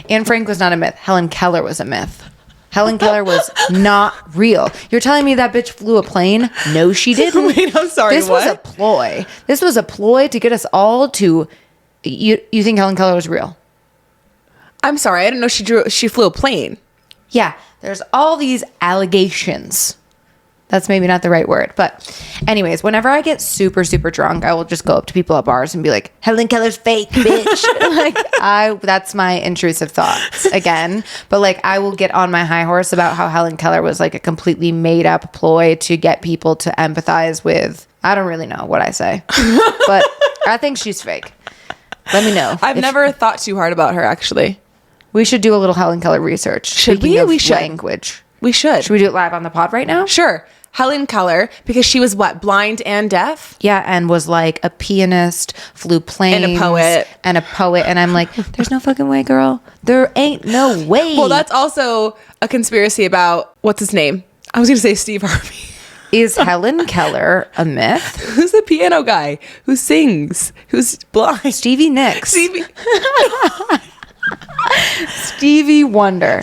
Anne Frank was not a myth. Hellen Keller was a myth. Hellen Keller was not real. You're telling me that bitch flew a plane? No, she didn't. Wait, I'm sorry. This was a ploy. This was a ploy to get us all to. You think Hellen Keller was real? I'm sorry. I didn't know she flew a plane. Yeah. There's all these allegations. That's maybe not the right word. But anyways, whenever I get super, super drunk, I will just go up to people at bars and be like, Hellen Keller's fake, bitch. That's my intrusive thoughts again. But like, I will get on my high horse about how Hellen Keller was like a completely made up ploy to get people to empathize with. I don't really know what I say, but I think she's fake. Let me know. I've never thought too hard about her, actually. We should do a little Hellen Keller research. Should we? We should. Language. We should. Should we do it live on the pod right now? Sure. Hellen Keller, because she was what, blind and deaf? Yeah, and was like a pianist, flew planes. And a poet. And I'm like, there's no fucking way, girl. There ain't no way. Well, that's also a conspiracy about, what's his name? I was going to say Steve Harvey. Is Hellen Keller a myth? Who's the piano guy who sings, who's blind? Stevie Nicks. Stevie Wonder.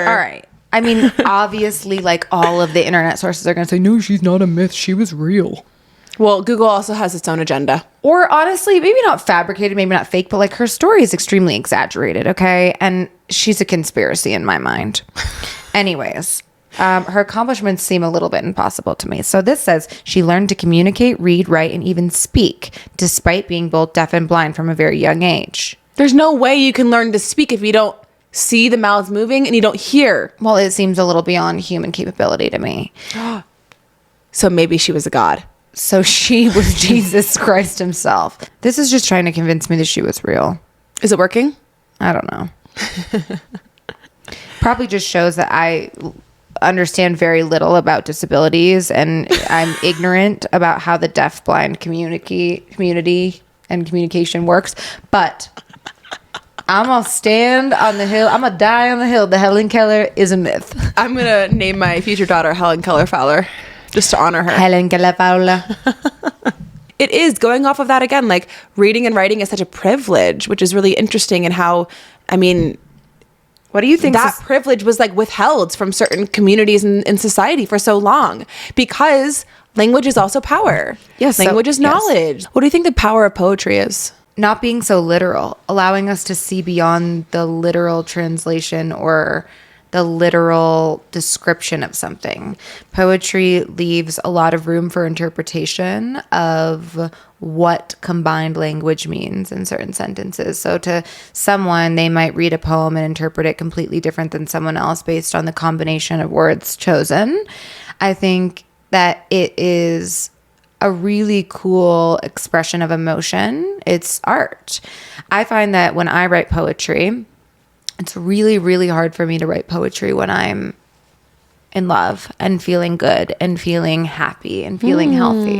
All right. I mean, obviously, like, all of the internet sources are going to say, no, she's not a myth. She was real. Well, Google also has its own agenda. Or honestly, maybe not fabricated, maybe not fake, but like her story is extremely exaggerated, okay? And she's a conspiracy in my mind. Anyways, her accomplishments seem a little bit impossible to me. So this says she learned to communicate, read, write, and even speak, despite being both deaf and blind from a very young age. There's no way you can learn to speak if you don't see the mouths moving and you don't hear. Well, it seems a little beyond human capability to me. So maybe she was a god. So she was Jesus Christ himself. This is just trying to convince me that she was real. Is it working? I don't know. Probably just shows that I understand very little about disabilities and I'm ignorant about how the deaf-blind community and communication works. But I'm going to stand on the hill. I'm going to die on the hill. The Hellen Keller is a myth. I'm going to name my future daughter Hellen Keller Fowler just to honor her. Hellen Keller Fowler. It is, going off of that again, like reading and writing is such a privilege, which is really interesting. And how, I mean, what do you think that privilege was like withheld from certain communities in society for so long? Because language is also power. Yes. Language is knowledge. Yes. What do you think the power of poetry is? Not being so literal, allowing us to see beyond the literal translation or the literal description of something. Poetry leaves a lot of room for interpretation of what combined language means in certain sentences. So to someone, they might read a poem and interpret it completely different than someone else based on the combination of words chosen. I think that it is a really cool expression of emotion. It's art. I find that when I write poetry, it's really, really hard for me to write poetry when I'm in love and feeling good and feeling happy and feeling healthy.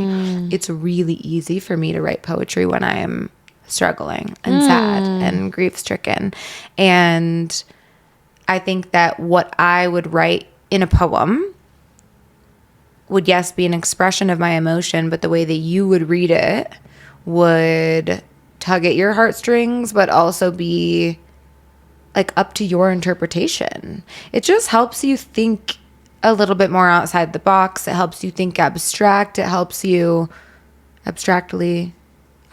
It's really easy for me to write poetry when I'm struggling and sad and grief stricken. And I think that what I would write in a poem would, yes, be an expression of my emotion, but the way that you would read it would tug at your heartstrings, but also be like up to your interpretation. It just helps you think a little bit more outside the box. It helps you think abstract. It helps you abstractly.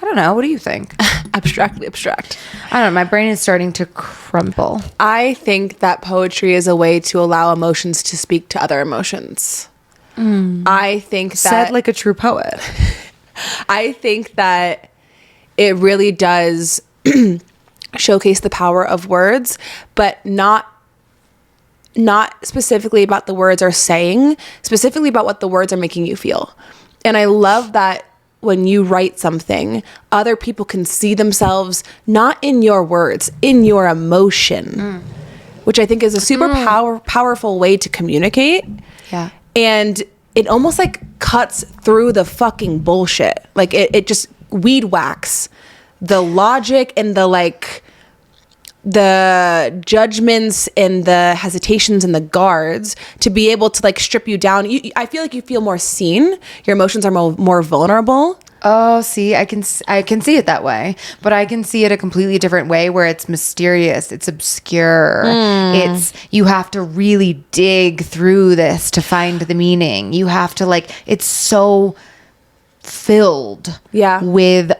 I don't know. What do you think? Abstractly abstract. I don't know. My brain is starting to crumble. I think that poetry is a way to allow emotions to speak to other emotions. I think that... Said like a true poet. I think that it really does showcase the power of words, but not specifically about the words are saying, specifically about what the words are making you feel. And I love that when you write something, other people can see themselves not in your words, in your emotion, which I think is a super powerful way to communicate. Yeah. And it almost like cuts through the fucking bullshit. Like it just weed whacks the logic and the judgments and the hesitations and the guards to be able to like strip you down. I feel like you feel more seen. Your emotions are more vulnerable. Oh, see, I can see it that way, but I can see it a completely different way where it's mysterious, it's obscure. It's, you have to really dig through this to find the meaning. You have to it's so filled with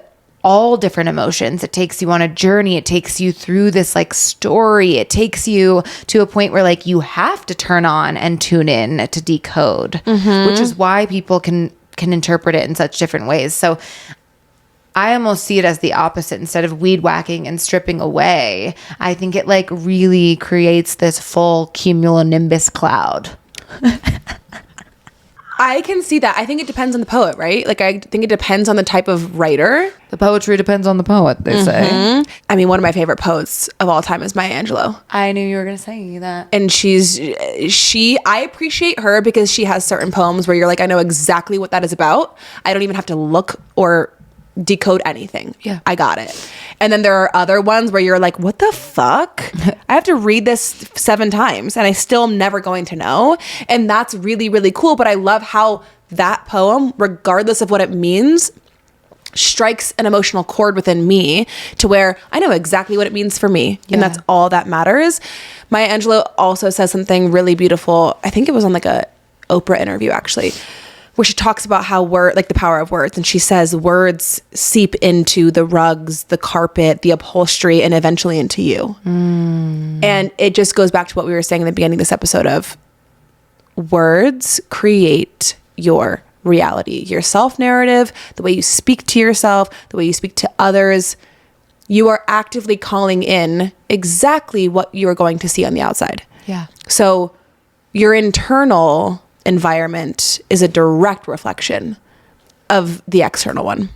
all different emotions. It takes you on a journey. It takes you through this story. It takes you to a point where you have to turn on and tune in to decode, which is why people can interpret it in such different ways. So I almost see it as the opposite. Instead of weed whacking and stripping away, I think it really creates this full cumulonimbus cloud. I can see that. I think it depends on the poet, right? I think it depends on the type of writer. The poetry depends on the poet, they say. I mean, one of my favorite poets of all time is Maya Angelou. I knew you were going to say that. And I appreciate her because she has certain poems where you're like, I know exactly what that is about. I don't even have to look or decode anything. Yeah. I got it. And then there are other ones where you're like, what the fuck? I have to read this 7 times and I still am never going to know. And that's really, really cool. But I love how that poem, regardless of what it means, strikes an emotional chord within me to where I know exactly what it means for me. Yeah. And that's all that matters. Maya Angelou also says something really beautiful. I think it was on a Oprah interview actually, where she talks about how the power of words. And she says words seep into the rugs, the carpet, the upholstery, and eventually into you. And it just goes back to what we were saying in the beginning of this episode of words create your reality, your self-narrative, the way you speak to yourself, the way you speak to others. You are actively calling in exactly what you are going to see on the outside. Yeah. So your internal environment is a direct reflection of the external one.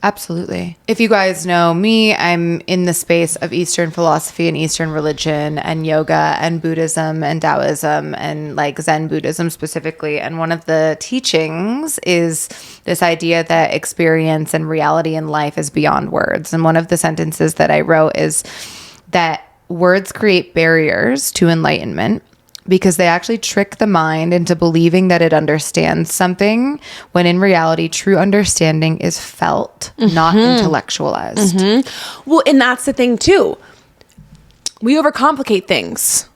Absolutely. If you guys know me, I'm in the space of Eastern philosophy and Eastern religion and yoga and Buddhism and Taoism and Zen Buddhism specifically. And one of the teachings is this idea that experience and reality in life is beyond words. And one of the sentences that I wrote is that words create barriers to enlightenment, because they actually trick the mind into believing that it understands something, when in reality, true understanding is felt, not intellectualized. Well, and that's the thing too. We overcomplicate things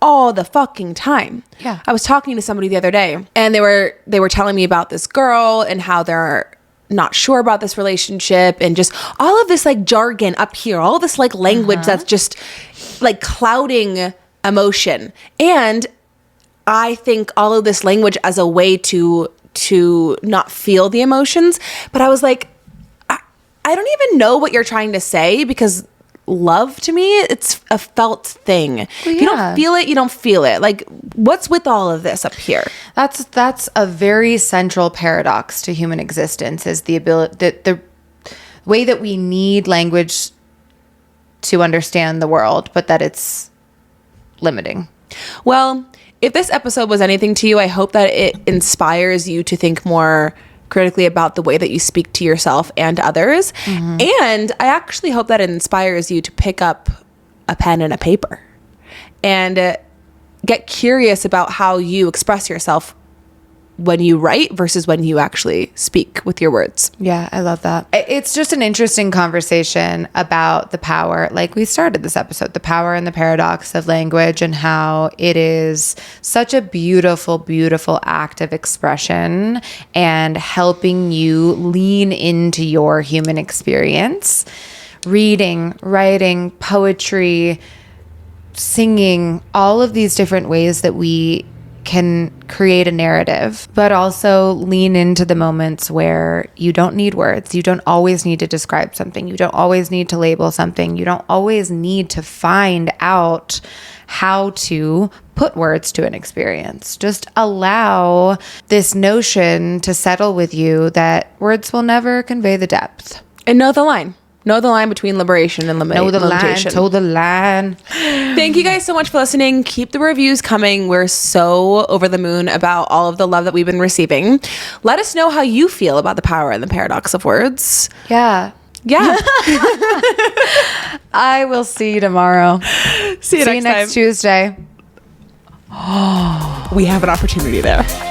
all the fucking time. Yeah. I was talking to somebody the other day and they were telling me about this girl and how they're not sure about this relationship and just all of this jargon up here, all this language that's just clouding emotion. And I think all of this language as a way to not feel the emotions. But I was like, I don't even know what you're trying to say, because love to me, it's a felt thing. Well, yeah. If you don't feel it, you don't feel it. What's with all of this up here? That's a very central paradox to human existence, is the ability, the way that we need language to understand the world, but that it's limiting. Well, if this episode was anything to you, I hope that it inspires you to think more critically about the way that you speak to yourself and others. And I actually hope that it inspires you to pick up a pen and a paper and get curious about how you express yourself when you write versus when you actually speak with your words. Yeah, I love that. It's just an interesting conversation about the power, like we started this episode, the power and the paradox of language, and how it is such a beautiful, beautiful act of expression and helping you lean into your human experience. Reading, writing, poetry, singing, all of these different ways that we can create a narrative, but also lean into the moments where you don't need words. You don't always need to describe something. You don't always need to label something. You don't always need to find out how to put words to an experience. Just allow this notion to settle with you that words will never convey the depth. And know the line. Know the line between liberation and limitation. Toe the line. Thank you guys so much for listening. Keep the reviews coming. We're so over the moon about all of the love that we've been receiving. Let us know how you feel about the power and the paradox of words. Yeah. I will see you tomorrow. See you next Tuesday. We have an opportunity there.